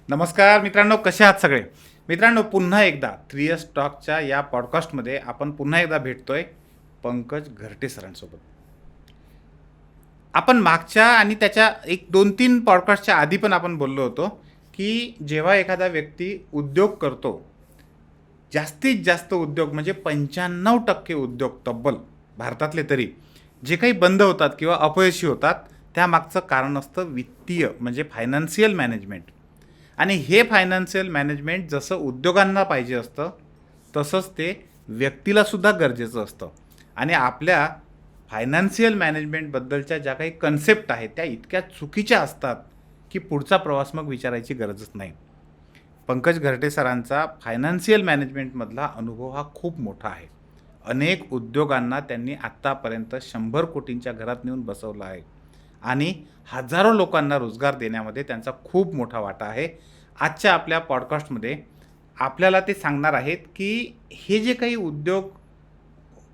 नमस्कार मित्रांनो, कसे आहात सगळे? मित्रांनो, पुन्हा एकदा 3S टॉकच्या या पॉडकास्टमध्ये आपण पुन्हा एकदा भेटतोय पंकज घरटे सरांसोबत. आपण मागच्या आणि त्याच्या एक 2-3 पॉडकास्टच्या आधी पण आपण बोललो होतो, की जेव्हा एखादा व्यक्ती उद्योग करतो, जास्तीत जास्त उद्योग म्हणजे 95% उद्योग तब्बल भारतातले तरी, जे काही बंद होतात किंवा अपयशी होतात, त्यामागचं कारण असतं वित्तीय म्हणजे फायनान्शियल मॅनेजमेंट. आणि हे फायनान्शियल मॅनेजमेंट जसं उद्योगांना पाहिजे असतं, तसंच ते व्यक्तीलासुद्धा गरजेचं असतं. आणि आपल्या फायनान्शियल मॅनेजमेंटबद्दलच्या ज्या काही कन्सेप्ट आहेत, त्या इतक्या चुकीच्या असतात, की पुढचा प्रवास मग विचारायची गरजच नाही. पंकज घरटे सरांचा फायनान्शियल मॅनेजमेंटमधला अनुभव हा खूप मोठा आहे. अनेक उद्योगांना त्यांनी आत्तापर्यंत 100 कोटींच्या घरात नेऊन बसवलं आहे आणि हजारो लोकांना रोजगार देण्यामध्ये त्यांचा खूप मोठा वाटा आहे. आजच्या आपल्या पॉडकास्टमध्ये आपल्याला ते सांगणार आहेत, की हे जे काही उद्योग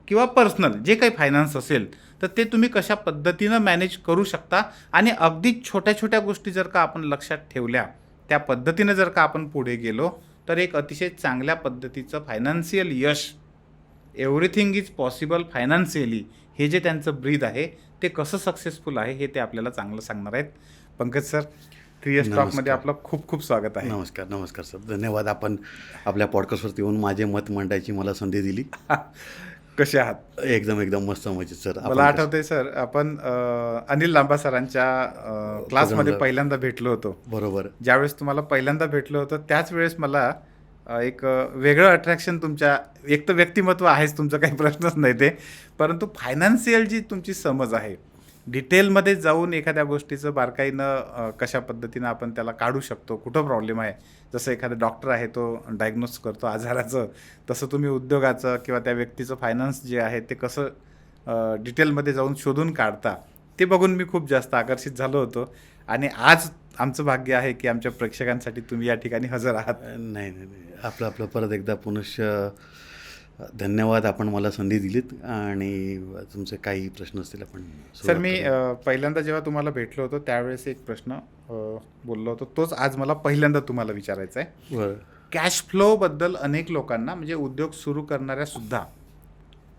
किंवा पर्सनल जे काही फायनान्स असेल, तर ते तुम्ही कशा पद्धतीनं मॅनेज करू शकता आणि अगदी छोट्या-छोट्या गोष्टी जर का आपण लक्षात ठेवल्या, त्या पद्धतीनं जर का आपण पुढे गेलो, तर एक अतिशय चांगल्या पद्धतीचं financial Yash, everything is possible financially, हे जे त्यांचं ब्रीद आहे, ते कसं सक्सेसफुल आहे, हे ते आपल्याला चांगलं सांगणार आहेत. पंकज सर, 3S टॉकमध्ये आपलं खूप खूप स्वागत आहे. नमस्कार सर. धन्यवाद. आपण आपल्या पॉडकास्टवरती येऊन माझे मत मांडायची मला संधी दिली. कसे आहात? एकदम मस्त मजेत सर. मला आठवतंय सर, आपण अनिल लांबा सरांच्या क्लासमध्ये पहिल्यांदा भेटलो होतो. बरोबर. ज्यावेळेस तुम्हाला पहिल्यांदा भेटलो होतं, त्याच वेळेस मला एक वेगळं अट्रॅक्शन तुमच्या, एक तर व्यक्तिमत्व आहेच तुमचं, काही प्रश्नच नाही ते, परंतु फायनान्शियल जी तुमची समज आहे, डिटेलमध्ये जाऊन एखाद्या गोष्टीचं बारकाईनं कशा पद्धतीनं आपण त्याला काढू शकतो, कुठं प्रॉब्लेम आहे, जसं एखादा डॉक्टर आहे तो डायग्नोस करतो आजाराचं, तसं तुम्ही उद्योगाचं किंवा त्या व्यक्तीचं फायनान्स जे आहे ते कसं डिटेलमध्ये जाऊन शोधून काढता, ते बघून मी खूप जास्त आकर्षित झालो होतो. आणि आज आमचं भाग्य आहे की आमच्या प्रेक्षकांसाठी तुम्ही या ठिकाणी हजर आहात. नाही आपलं परत एकदा पुनश्च धन्यवाद. आपण मला संधी दिलीत आणि तुमचे काही प्रश्न असतील आपण सर, मी पहिल्यांदा जेव्हा तुम्हाला भेटलो होतो त्यावेळेस एक प्रश्न बोललो होतो, तोच आज मला पहिल्यांदा तुम्हाला विचारायचा आहे. बरं. कॅश फ्लोबद्दल अनेक लोकांना, म्हणजे उद्योग सुरू करणाऱ्या सुद्धा,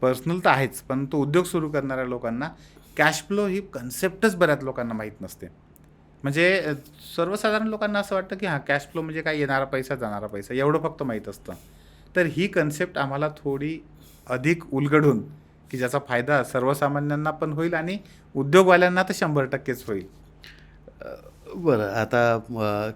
पर्सनल तर आहेच, पण तो उद्योग सुरू करणाऱ्या लोकांना कॅश फ्लो ही कन्सेप्टच बऱ्याच लोकांना माहीत नसते. म्हणजे सर्वसाधारण लोकांना असं वाटतं की हां, कॅश फ्लो म्हणजे काय, येणारा पैसा जाणारा पैसा, एवढं फक्त माहीत असतं. तर ही कन्सेप्ट आम्हाला थोडी अधिक उलगडून, की ज्याचा फायदा सर्वसामान्यांना पण होईल आणि उद्योगवाल्यांना तर 100%च होईल. बरं. आता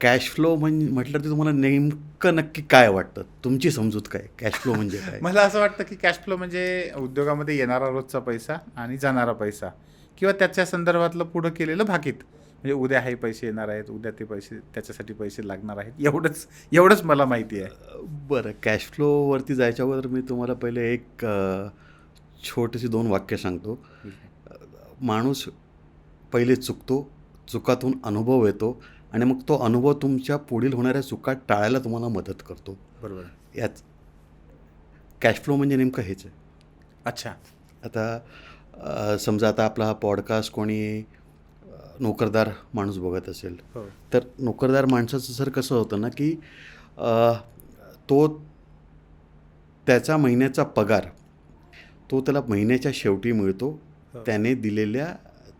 कॅश फ्लो म्हटलं तर तुम्हाला नेमकं नक्की काय वाटतं? तुमची समजूत काय? कॅश फ्लो म्हणजे काय? मला असं वाटतं की कॅश फ्लो म्हणजे उद्योगामध्ये येणारा रोजचा पैसा आणि जाणारा पैसा, किंवा त्याच्या संदर्भातलं पुढं केलेलं भाकीत. म्हणजे उद्या हे पैसे येणार आहेत, उद्या ते पैसे, त्याच्यासाठी पैसे लागणार आहेत, एवढंच मला माहिती आहे. बरं. कॅश फ्लोवरती जायच्या अगोदर मी तुम्हाला पहिले एक छोटीशी 2 वाक्य सांगतो. माणूस पहिले चुकतो, चुकातून अनुभव येतो आणि मग तो अनुभव तुमच्या पुढील होणाऱ्या चुका टाळायला तुम्हाला मदत करतो. बरोबर. याच कॅश फ्लो म्हणजे नेमकं हेच आहे. अच्छा. आता समजा आता आपला हा पॉडकास्ट कोणी नोकरदार माणूस बघत असेल, हो. तर नोकरदार माणसाचं सर कसं होतं ना, की तो त्याचा महिन्याचा पगार तो त्याला महिन्याच्या शेवटी मिळतो, त्याने दिलेल्या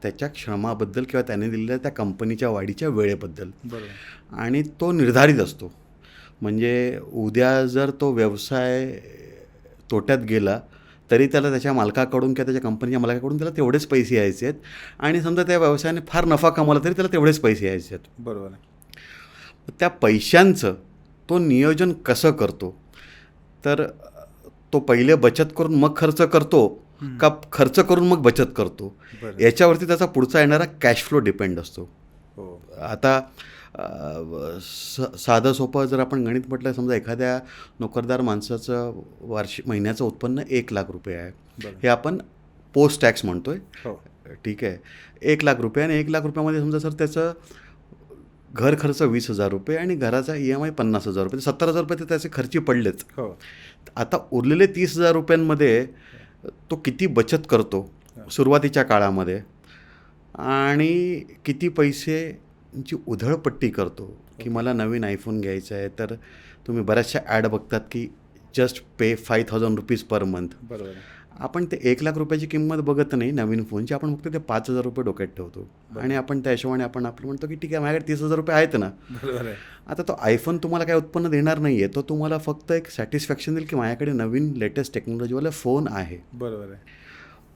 त्याच्या श्रमाबद्दल किंवा त्याने दिलेल्या त्या कंपनीच्या वाढीच्या वेळेबद्दल. बरोबर. आणि तो निर्धारित असतो. म्हणजे उद्या जर तो व्यवसाय तोट्यात गेला तरी त्याला त्याच्या मालकाकडून किंवा त्याच्या कंपनीच्या मालकाकडून त्याला तेवढेच पैसे यायचे आहेत, आणि समजा त्या व्यवसायाने फार नफा कमावला तरी त्याला तेवढेच पैसे यायचे आहेत. बरोबर आहे. त्या पैशांचं तो नियोजन कसं करतो? तर तो पहिले बचत करून मग खर्च करतो का खर्च करून मग बचत करतो, बरं. याच्यावरती त्याचा पुढचा येणारा कॅश फ्लो डिपेंड असतो. हो. आता साधं सोपं जर आपण गणित म्हटलं, समजा एखाद्या नोकरदार माणसाचं महिन्याचं उत्पन्न 1,00,000 रुपये आहे. बरं. हे आपण पोस्ट टॅक्स म्हणतोय. हो. ठीक आहे. 1,00,000 रुपये आणि 1,00,000 रुपयामध्ये समजा सर त्याचं घर खर्च 20,000 रुपये आणि घराचा EMI 50,000 रुपये, 70,000 रुपये तर त्याचे खर्ची पडलेच. हो. आता उरलेले 30,000 रुपयांमध्ये तो किती बचत करतो सुरुवातीच्या काळामध्ये आणि किती पैसेची उधळपट्टी करतो की मला नवीन आयफोन घ्यायचा आहे, तर तुम्ही बऱ्याचशा ॲड बघतात की जस्ट पे ₹5,000 पर मंथ. बरोबर आहे. आपण ते 1,00,000 रुपयाची किंमत बघत नाही नवीन फोनची, आपण फक्त ते ₹5,000 डोक्यात ठेवतो आणि आपण त्या हिशोबाने आपण आपलं म्हणतो की ठीक आहे, माझ्याकडे ₹30,000 आहेत ना. बरोबर आहे. आता तो आयफोन तुम्हाला काय उत्पन्न देणार नाही आहे, तो तुम्हाला फक्त एक सॅटिस्फॅक्शन देईल की माझ्याकडे नवीन लेटेस्ट टेक्नॉलॉजीवाला फोन आहे. बरोबर आहे.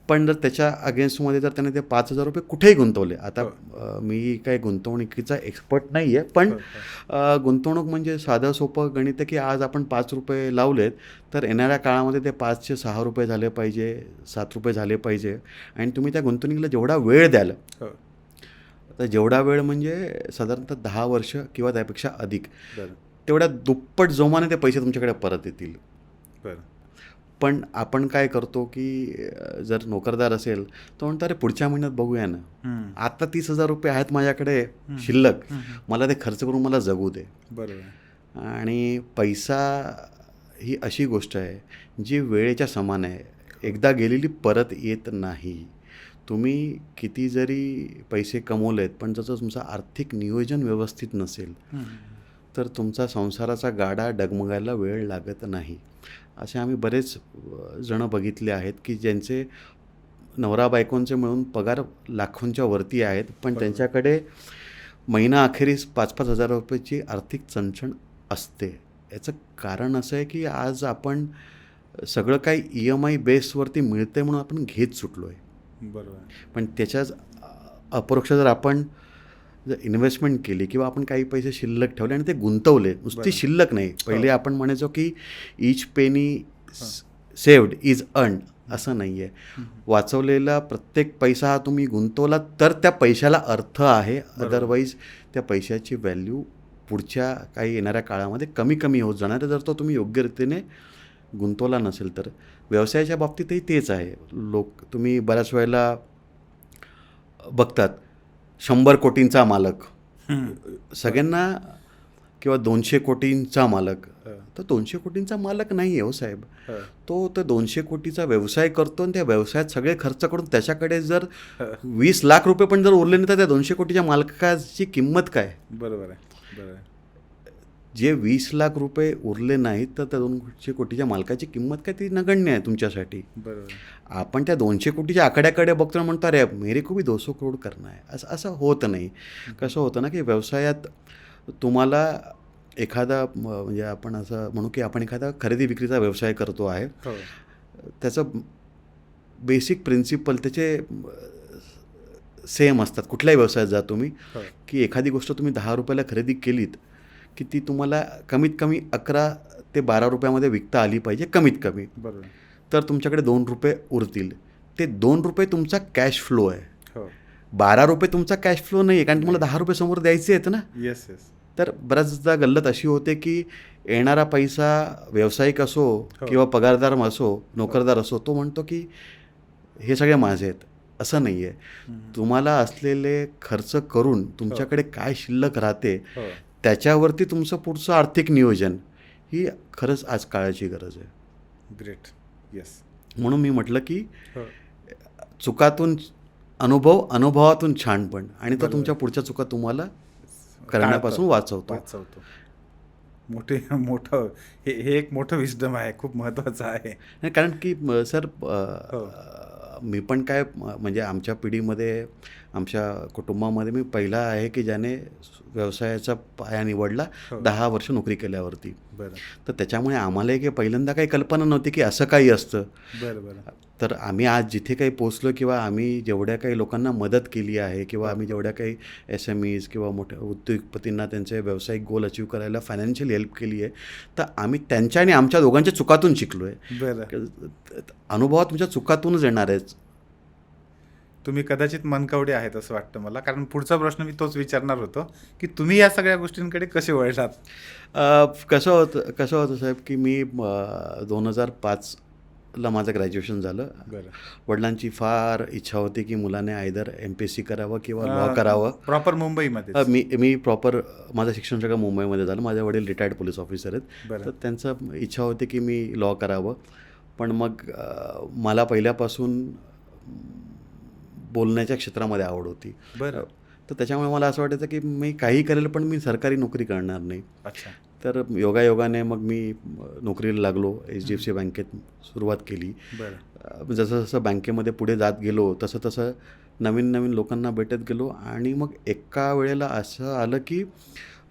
पण जर त्याच्या अगेन्स्टमध्ये जर त्याने ते ₹5,000 कुठेही गुंतवले, आता मी काही गुंतवणुकीचा एक्सपर्ट नाही आहे, पण गुंतवणूक म्हणजे साधं सोपं गणित आहे की आज आपण ₹5 लावलेत, तर येणाऱ्या काळामध्ये ते 5 चे ₹6 झाले पाहिजे, ₹7 झाले पाहिजे. आणि तुम्ही त्या गुंतवणुकीला जेवढा वेळ द्याल, हो. तर जेवढा वेळ म्हणजे साधारणतः 10 वर्ष किंवा त्यापेक्षा अधिक, बरं. तेवढ्या दुप्पट जोमाने ते पैसे तुमच्याकडे परत येतील. बरं. पण आपण काय करतो की जर नोकरदार असेल तर म्हणतो अरे पुढच्या महिन्यात बघूया ना, आता ₹30,000 आहेत माझ्याकडे शिल्लक, मला ते खर्च करून मला जगू दे. बरोबर आहे. आणि पैसा ही अशी गोष्ट आहे जी वेळेच्या समान आहे, एकदा गेलेली परत येत नाही. तुम्ही किती जरी पैसे कमवलेत, पण जर तुमचं आर्थिक नियोजन व्यवस्थित नसेल तर तुमचा संसाराचा गाडा डगमगायला वेळ लागत नाही. असे आम्ही बरेच जणं बघितले आहेत की ज्यांचे नवरा बायकोंचे मिळून पगार लाखोंच्या वरती आहेत, पण त्यांच्याकडे महिना अखेरीस ₹5,000-5,000 आर्थिक चणचण असते. याचं कारण असं आहे की आज आपण सगळं काही EMI बेसवरती मिळते म्हणून आपण घेत सुटलो आहे. बरोबर आहे. पण त्याच्याच अपरोक्ष जर आपण जर इन्व्हेस्टमेंट केली किंवा आपण काही पैसे शिल्लक ठेवले आणि ते गुंतवले, नुसती शिल्लक नाही, पहिले आपण म्हणायचो की each penny saved is earned, असं नाही आहे. वाचवलेला प्रत्येक पैसा हा तुम्ही गुंतवला तर त्या पैशाला अर्थ आहे, अदरवाईज त्या पैशाची व्हॅल्यू पुढच्या काही येणाऱ्या काळामध्ये कमी कमी होत जाणार आहे, जर तो तुम्ही योग्य रीतीने गुंतवला नसेल तर. व्यवसायाच्या बाबतीतही तेच आहे. तुम्ही बऱ्याच वेळेला बघतात 100 कोटींचा मालक, सगळ्यांना, किंवा 200 कोटींचा मालक, तर 200 कोटींचा मालक नाही आहे हो साहेब. तो 200 कोटीचा व्यवसाय करतो आणि त्या व्यवसायात सगळे खर्च करून त्याच्याकडे जर 20 लाख रुपये पण जर उरले नाही, तर त्या 200 कोटीच्या मालकाची किंमत काय? बरोबर आहे. बरोबर आहे. जे 20 लाख रुपये उरले नाहीत तर त्या 200 कोटीच्या मालकाची किंमत काय, ती नगण्य आहे तुमच्यासाठी. बरोबर. आपण त्या 200 कोटीच्या आकड्याकडे बघतो, म्हणतो अरे मेरे को भी 200 करोड करना है, असं होत नाही. कसं होतं ना की व्यवसायात तुम्हाला एखादा म्हणजे आपण असं म्हणू की आपण एखादा खरेदी विक्रीचा व्यवसाय करतो आहे, त्याचं बेसिक प्रिन्सिपल त्याचे सेम असतात कुठल्याही व्यवसायात जा तुम्ही, की एखादी गोष्ट तुम्ही ₹10 खरेदी केलीत की ती तुम्हाला कमीत कमी 11 ते 12 रुपयामध्ये विकता आली पाहिजे, कमीत कमी. बरोबर. तर तुमच्याकडे ₹2 उरतील. ते ₹2 तुमचा कॅश फ्लो आहे, हो. ₹12 तुमचा कॅश फ्लो नाही आहे, कारण तुम्हाला ₹10 समोर द्यायचे आहेत ना. Yes yes. तर बऱ्याचदा गल्लत अशी होते की येणारा पैसा व्यावसायिक असो किंवा पगारदार असो, नोकरदार असो, तो म्हणतो की हे सगळे माझे आहेत. असं नाही आहे. तुम्हाला असलेले खर्च करून तुमच्याकडे काय शिल्लक राहते त्याच्यावरती तुमचं पुढचं आर्थिक नियोजन ही खरंच आज काळाची गरज आहे. ग्रेट. येस. म्हणून मी म्हटलं की चुकातून अनुभवातून छानपण, आणि तो तुमच्या पुढच्या चुका तुम्हाला करण्यापासून वाचवतो. मोठं हे एक मोठं विस्डम आहे, खूप महत्त्वाचं आहे. नाही, कारण की सर मी पण काय म्हणजे आमच्या पिढीमध्ये, आमच्या कुटुंबामध्ये मी पहिला आहे की ज्याने व्यवसायाचा पाया निवडला 10 वर्ष नोकरी केल्यावरती. बरं. तर त्याच्यामुळे आम्हालाही काही पहिल्यांदा काही कल्पना नव्हती की असं काही असतं. बरं बरं. तर आम्ही आज जिथे काही पोचलो किंवा आम्ही जेवढ्या काही लोकांना मदत केली आहे किंवा आम्ही जेवढ्या काही SMEs किंवा मोठ्या उद्योगपतींना त्यांचे व्यावसायिक गोल अचीव करायला फायनान्शियल हेल्प केली आहे, तर आम्ही त्यांच्या आणि आमच्या दोघांच्या चुकातून शिकलो आहे. बरं. अनुभव तुमच्या चुकातूनच येणार आहे. तुम्ही कदाचित मनकवडे आहेत असं वाटतं मला, कारण पुढचा प्रश्न मी तोच विचारणार होतो की तुम्ही या सगळ्या गोष्टींकडे कसे वळलात. कसं होतं साहेब की मी 2005ला माझं ग्रॅज्युएशन झालं. बरं. वडिलांची फार इच्छा होती की मुलाने आयदर MPSC करावं किंवा लॉ करावं. प्रॉपर मुंबईमध्ये? मी प्रॉपर माझं शिक्षण सगळं मुंबईमध्ये झालं. माझे वडील रिटायर्ड पोलीस ऑफिसर आहेत. तर त्यांचं इच्छा होती की मी लॉ करावं. पण मग मला पहिल्यापासून बोलण्याच्या क्षेत्रामध्ये आवड होती. बरं. तर त्याच्यामुळे मला असं वाटायचं की मी काही करेल पण मी सरकारी नोकरी करणार नाही. अच्छा. तर योगायोगाने मग मी नोकरीला लागलो. HDFC बँकेत सुरुवात केली. बरं. जसं जसं बँकेमध्ये पुढे जात गेलो तसं तसं नवीन नवीन लोकांना भेटत गेलो आणि मग एका वेळेला असं आलं की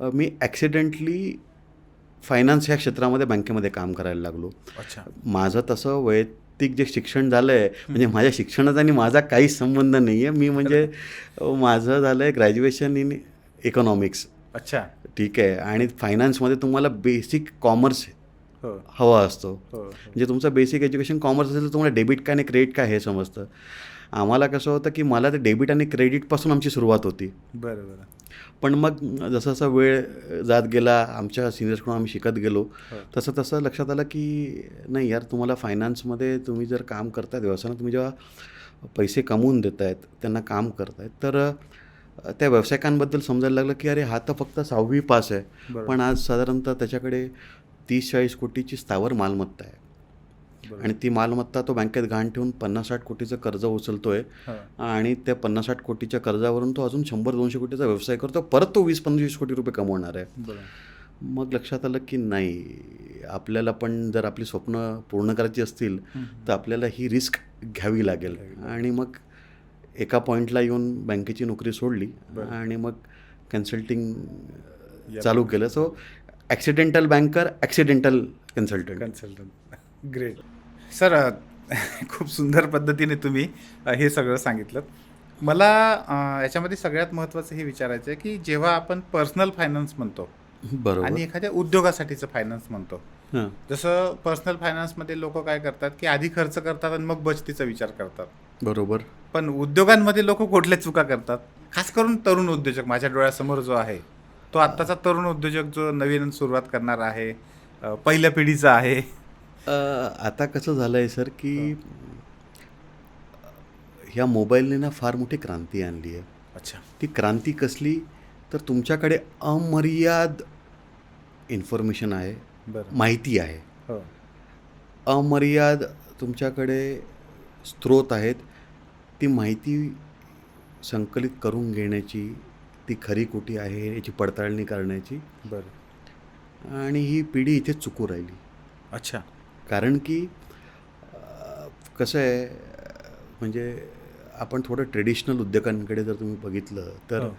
मी ॲक्सिडेंटली फायनान्स ह्या क्षेत्रामध्ये बँकेमध्ये काम करायला लागलो. अच्छा. माझं तसं वैयक्तिक जे शिक्षण झालं आहे म्हणजे माझ्या शिक्षणाचा आणि माझा काहीच संबंध नाही आहे. मी म्हणजे माझं झालं आहे ग्रॅज्युएशन इन इकॉनॉमिक्स. अच्छा. ठीक आहे. आणि फायनान्समध्ये तुम्हाला बेसिक कॉमर्स हो हवा असतो. हो म्हणजे तुमचं बेसिक एज्युकेशन कॉमर्स असेल तर तुम्हाला डेबिट काय आणि क्रेडिट काय हे समजतं. आम्हाला कसं होतं की मला ते डेबिट आणि क्रेडिटपासून आमची सुरुवात होती. बरं बरं. पण मग जसं जसं वेळ जात गेला आमच्या सिनियर्सकडून आम्ही शिकत गेलो तसं तसं लक्षात आलं की नाही यार तुम्हाला फायनान्समध्ये तुम्ही जर काम करतायत व्यवसायानं तुम्ही जेव्हा पैसे कमवून देत आहेत त्यांना काम करतायत तर त्या व्यावसायिकांबद्दल समजायला लागलं की अरे हा तर फक्त 6वी पास आहे. बरोबर. पण आज साधारणतः त्याच्याकडे 30-40 कोटीची स्थावर मालमत्ता आहे. बरोबर. आणि ती मालमत्ता तो बँकेत गहाण ठेवून 50-60 कोटीचं कर्ज उचलतोय हो. आणि त्या 50-60 कोटीच्या कर्जावरून तो अजून 100-200 कोटीचा व्यवसाय करतो. परत तो 20-25 कोटी रुपये कमवणार आहे. बरं. मग लक्षात आलं की नाही आपल्याला पण जर आपली स्वप्न पूर्ण करायची असतील तर आपल्याला ही रिस्क घ्यावी लागेल. आणि मग एका पॉईंटला येऊन बँकेची नोकरी सोडली बरं. आणि मग कन्सल्टिंग चालू केलं. So accidental banker accidental consultant. Great sir. खूप सुंदर पद्धतीने तुम्ही हे सगळं सांगितलं. मला याच्यामध्ये सगळ्यात महत्त्वाचं हे विचारायचं आहे की जेव्हा आपण पर्सनल फायनान्स म्हणतो बरोबर. आणि एखाद्या उद्योगासाठीचं फायनान्स म्हणतो, हां जसं पर्सनल फायनान्समध्ये लोक काय करतात की आधी खर्च करतात आणि मग बचतीचा विचार करतात. बरोबर. पण उद्योगांमध्ये लोक कुठल्या चुका करतात, खास करून तरुण उद्योजक माझ्या डोळ्यासमोर जो आहे तो आत्ताचा तरुण उद्योजक जो नवीन सुरुवात करणार आहे, पहिल्या पिढीचा आहे. आता कसं झालं आहे सर की ह्या मोबाईलने ना फार मोठी क्रांती आणली आहे. अच्छा. ती क्रांती कसली तर तुमच्याकडे अमर्याद इन्फॉर्मेशन आहे, बरं. माहिती आहे, हो अमर्याद तुमच्याकडे स्रोत आहेत. ती माहिती संकलित करून घेण्याची, ती खरी खोटी आहे याची पडताळणी करण्याची. बरं. आणि ही पिढी इथे चुकू राहिली. अच्छा. कारण की कसं आहे म्हणजे आपण थोडं ट्रेडिशनल उद्योगांकडे जर तुम्ही बघितलं तर हो.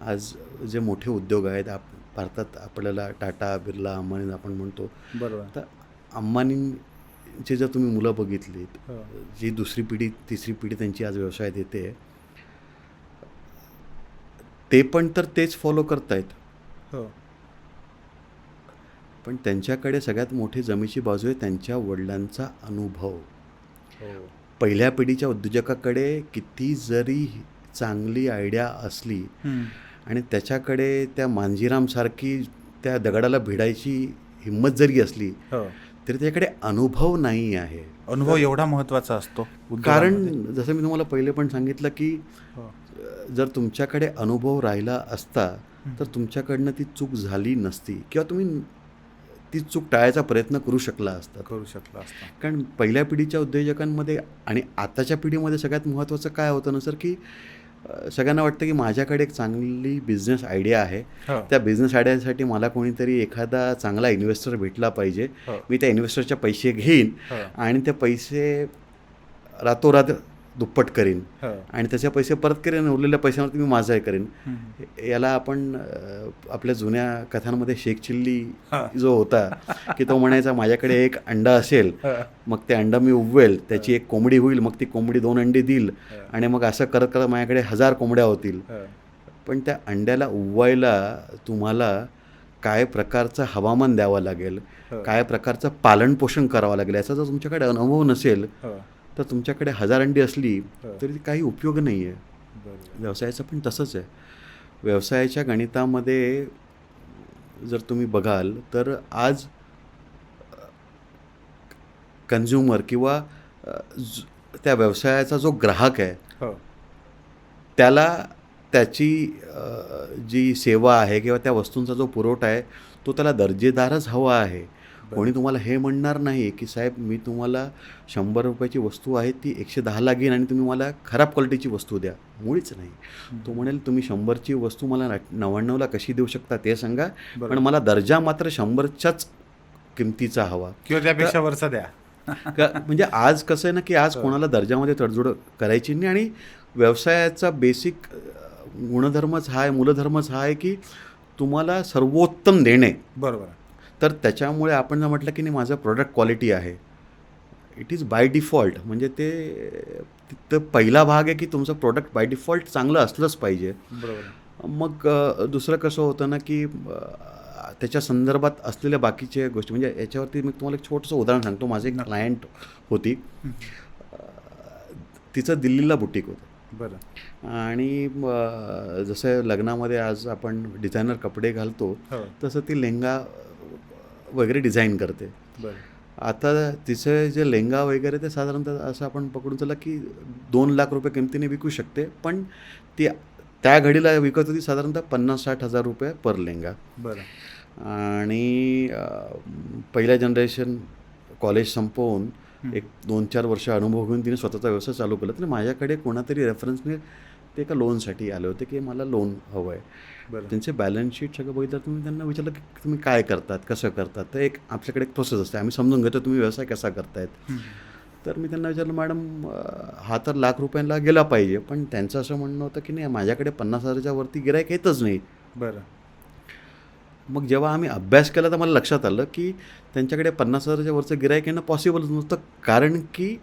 आज जे मोठे उद्योग आहेत भारतात आपल्याला टाटा, बिर्ला, अंबानी आपण म्हणतो. बरोबर. तर अंबानींची जर तुम्ही मुलं बघितलीत, हो. जी दुसरी पिढी तिसरी पिढी त्यांची आज व्यवसायात येते, ते पण तर तेच फॉलो करतायत. हो पण त्यांच्याकडे सगळ्यात मोठी जमेची बाजू आहे त्यांच्या वडिलांचा अनुभव. हो पहिल्या पिढीच्या उद्योजकाकडे किती जरी चांगली आयडिया असली आणि त्याच्याकडे त्या मांजीरामसारखी त्या दगडाला भिडायची हिंमत जरी असली हो. तरी त्याच्याकडे अनुभव नाही आहे. अनुभव एवढा महत्त्वाचा असतो कारण उद्योगामध्ये. जसं मी तुम्हाला पहिले पण सांगितलं की हो. जर तुमच्याकडे अनुभव राहिला असता तर तुमच्याकडनं ती चूक झाली नसती किंवा तुम्ही ती चूक टाळायचा प्रयत्न करू शकला असता. कारण पहिल्या पिढीच्या उद्योजकांमध्ये आणि आताच्या पिढीमध्ये सगळ्यात महत्त्वाचं काय होतं ना सर की सगळ्यांना वाटतं की माझ्याकडे एक चांगली बिझनेस आयडिया आहे. हो. त्या बिझनेस आयडियासाठी मला कोणीतरी एखादा चांगला इन्व्हेस्टर भेटला पाहिजे. हो. मी त्या इन्व्हेस्टरचे पैसे घेईन हो. आणि ते पैसे रातोरात दुप्पट करीन हो. आणि त्याचे पैसे परत करेन. उरलेल्या पैशांवरती मी माझं हे करेन. याला आपण आपल्या जुन्या कथांमध्ये शेख चिल्ली जो होता की तो म्हणायचा माझ्याकडे एक अंडा असेल मग ते अंडा मी उगवेल, त्याची एक कोंबडी होईल, मग ती कोंबडी 2 अंडी देईल आणि मग असं करत करत माझ्याकडे 1000 कोंबड्या होतील. पण त्या अंड्याला उगवायला तुम्हाला काय प्रकारचं हवामान द्यावं लागेल, काय प्रकारचं पालनपोषण करावं लागेल याचा जर तुमच्याकडे अनुभव नसेल तर तुमच्याकडे 1000 अंडी असली तरी काही उपयोग नाही आहे. व्यवसायाचं पण तसंच आहे. व्यवसायाच्या गणितामध्ये जर तुम्ही बघाल तर आज कन्झ्युमर किंवा त्या व्यवसायाचा जो ग्राहक आहे त्याला त्याची जी सेवा आहे किंवा त्या वस्तूंचा जो पुरवठा आहे तो त्याला दर्जेदारच हवा आहे. कोणी तुम्हाला हे म्हणणार नाही की साहेब मी तुम्हाला 100 रुपयाची वस्तू आहे ती 110ला घेईन आणि तुम्ही मला खराब क्वालिटीची वस्तू द्या. मुळीच नाही. तो म्हणेल तुम्ही 100ची वस्तू मला 99ला कशी देऊ शकता ते सांगा, बरोबर. पण मला दर्जा मात्र 100च्याच किमतीचा हवा. किंवा त्यापेक्षा वरचा द्या. म्हणजे आज कसं आहे ना की आज कोणाला दर्जामध्ये तडजोड करायची नाही आणि व्यवसायाचा बेसिक गुणधर्मच हा आहे, मूलधर्मच हा आहे की तुम्हाला सर्वोत्तम देणे. बरोबर. तर त्याच्यामुळे आपण जर म्हटलं की नाही माझं प्रोडक्ट क्वालिटी आहे, इट इज बाय डिफॉल्ट. म्हणजे ते पहिला भाग आहे की तुमचं प्रोडक्ट बाय डिफॉल्ट चांगलं असलंच पाहिजे. बरोबर. मग दुसरं कसं होतं ना की त्याच्या संदर्भात असलेल्या बाकीच्या गोष्टी म्हणजे याच्यावरती मी तुम्हाला एक छोटंसं उदाहरण सांगतो. माझी एक क्लायंट होती, तिचं दिल्लीला बुटीक होतं. बरं. आणि जसं लग्नामध्ये आज आपण डिझायनर कपडे घालतो हो. तसं ती लेहंगा वगैरे डिझाईन करते. बरं. आता तिचं जे लेहंगा वगैरे ते साधारणतः असं आपण पकडून चला की 2 लाख रुपये किमतीने विकू शकते, पण ती त्या घडीला विकत होती साधारणतः 50-60 हजार रुपये पर लेहंगा. बरं. आणि पहिल्या जनरेशन कॉलेज संपवून एक 2-4 वर्ष अनुभव घेऊन तिने स्वतःचा व्यवसाय चालू केला. तर माझ्याकडे कोणातरी रेफरन्सने ते एका लोनसाठी आले होते की मला लोन हवं आहे. बरं. त्यांचे बॅलन्स शीट सगळं बघितलं. तुम्ही त्यांना विचारलं की तुम्ही काय करतात, कसं करतात. तर एक आपल्याकडे एक प्रोसेस असते, आम्ही समजून घेतो तुम्ही व्यवसाय कसा करतायत. तर मी त्यांना विचारलं मॅडम हा तर लाख रुपयांना गेला पाहिजे, पण त्यांचं असं म्हणणं होतं की नाही माझ्याकडे 50,000च्या वरती गिऱ्हाईक येतच नाही. बरं. मग जेव्हा आम्ही अभ्यास केला तर मला लक्षात आलं की त्यांच्याकडे 50,000च्या वरचं गिऱ्हाईक येणं पॉसिबलच नव्हतं. कारण की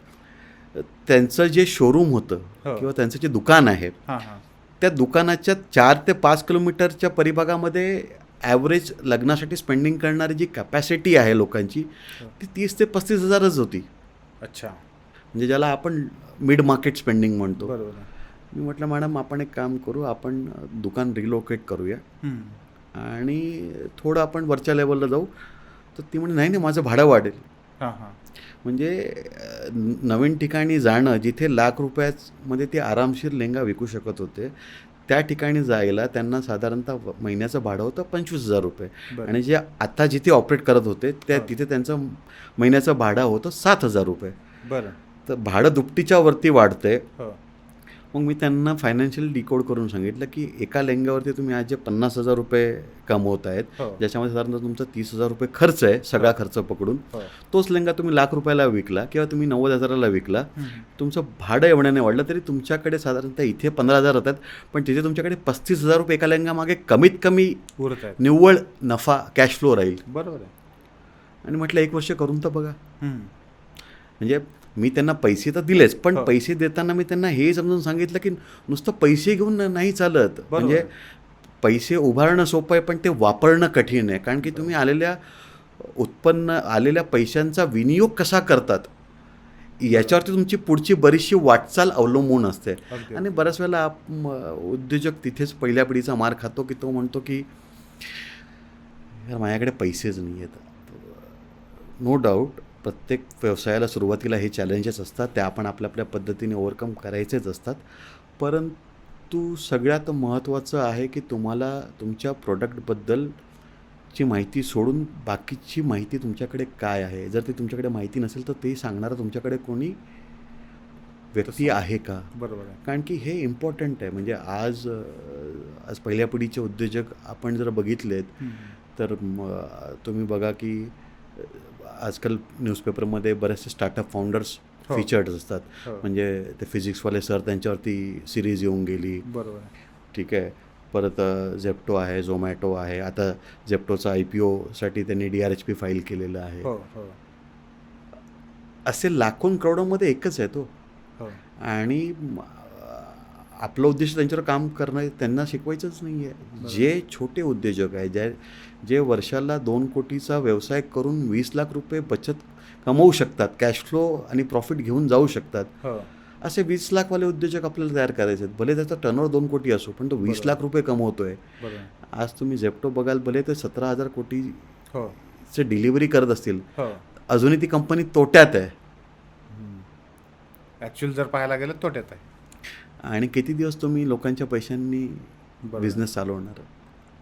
त्यांचं जे शोरूम होतं हो. किंवा त्यांचं जे दुकान आहे हां हां. त्या दुकानाच्या 4 ते 5 किलोमीटरच्या परिभागामध्ये ॲव्हरेज लग्नासाठी स्पेंडिंग करणारी जी कॅपॅसिटी आहे लोकांची ती 30 ते 35,000च होती. अच्छा. म्हणजे ज्याला आपण मिड मार्केट स्पेंडिंग म्हणतो. बरोबर. मी म्हटलं मॅडम आपण एक काम करू, आपण दुकान रिलोकेट करूया आणि थोडं आपण वरच्या लेवलला जाऊ. तर ती म्हणे नाही नाही माझं भाडं वाढेल. हां हां. म्हणजे नवीन ठिकाणी जाणं जिथे लाख रुपयामध्ये ते आरामशीर लेहंगा विकू शकत होते त्या ठिकाणी जायला त्यांना साधारणतः महिन्याचं भाडं होतं 25,000 रुपये. बरं. आणि जे आता जिथे ऑपरेट करत होते त्या हो. तिथे त्यांचं महिन्याचं भाडं होतं 7,000 रुपये. बरं. तर भाडं दुपटीच्या वरती वाढतंय. हो. मग मी त्यांना फायनान्शियल डिकोड करून सांगितलं की एका लेहंग्यावरती तुम्ही आज जे 50,000 रुपये कमवत आहेत, हो. ज्याच्यामध्ये साधारणतः तुमचा 30,000 रुपये खर्च आहे, सगळा खर्च पकडून, हो. तोच लेहंगा तुम्ही लाख रुपयाला विकला किंवा तुम्ही 90,000ला विकला, तुमचं भाडं एवढ्याने वाढलं तरी तुमच्याकडे साधारणतः इथे 15,000 होतात, पण तिथे तुमच्याकडे 35,000 रुपये एका लेहंगामागे कमीत कमी उरत आहेत. निव्वळ नफा कॅश फ्लो राहील. बरोबर आहे. आणि म्हटलं 1 वर्ष करून तर बघा. हम्म. म्हणजे मी त्यांना पैसे तर दिलेच, पण हो. पैसे देताना मी त्यांना हे समजून सांगितलं की नुसतं पैसे घेऊन नाही चालत. म्हणजे पैसे उभारणं सोपं आहे पण ते वापरणं कठीण आहे. कारण की तुम्ही आलेल्या पैशांचा विनियोग कसा करतात याच्यावरती तुमची पुढची बरीचशी वाटचाल अवलंबून असते. अगदी. आणि बऱ्याच वेळेला उद्योजक तिथेच पहिल्या पिढीचा मार खातो की तो म्हणतो की यार माझ्याकडे पैसेच नाही आहेत. नो डाऊट प्रत्येक व्यवसायाला सुरुवातीला हे चॅलेंजेस असतात, ते आपण आपल्या आपल्या पद्धतीने ओव्हरकम करायचेच असतात. परंतु सगळ्यात महत्त्वाचं आहे की तुम्हाला तुमच्या प्रोडक्टबद्दलची माहिती सोडून बाकीची माहिती तुमच्याकडे काय आहे. जर ती तुमच्याकडे माहिती नसेल तर ते सांगणारं तुमच्याकडे कोणी व्यक्ती आहे का. बरोबर आहे. कारण की हे इम्पॉर्टंट आहे. म्हणजे आज पहिल्या पिढीचे उद्योजक आपण जर बघितलेत तर तुम्ही बघा की आजकाल न्यूजपेपरमध्ये बरेचसे स्टार्टअप फाउंडर्स हो. फीचर्ड असतात. हो. म्हणजे ते फिजिक्सवाले सर त्यांच्यावरती सिरीज येऊन गेली. बरोबर आहे. ठीक आहे. परत झेप्टो आहे, झोमॅटो आहे. आता झेप्टोचा IPOसाठी त्यांनी DRHP फाईल केलेलं आहे. हो हो असे लाखों करोडोमध्ये एकच आहे तो. हो. आणि आपलं उद्देश त्यांच्यावर काम करणं त्यांना शिकवायचंच नाही आहे. जे छोटे उद्योजक आहे जे वर्षाला 2 कोटीचा व्यवसाय करून 20 लाख रुपये बचत कमवू शकतात, कॅश फ्लो आणि प्रॉफिट घेऊन जाऊ शकतात, हो. असे 20 लाखवाले उद्योजक आपल्याला तयार करायचे आहेत. भले त्याचा टर्नओव्हर 2 कोटी असो पण तो 20 लाख रुपये कमवतोय. बरोबर. आज तुम्ही झेप्टो बघाल, भले ते 17,000 कोटीचे हो. डिलिव्हरी करत असतील, हो. अजूनही ती कंपनी तोट्यात आहे. ॲक्च्युअल जर पाहायला गेलं तोट्यात आहे. आणि किती दिवस तुम्ही लोकांच्या पैशांनी बरोबर. बिझनेस चालवणार.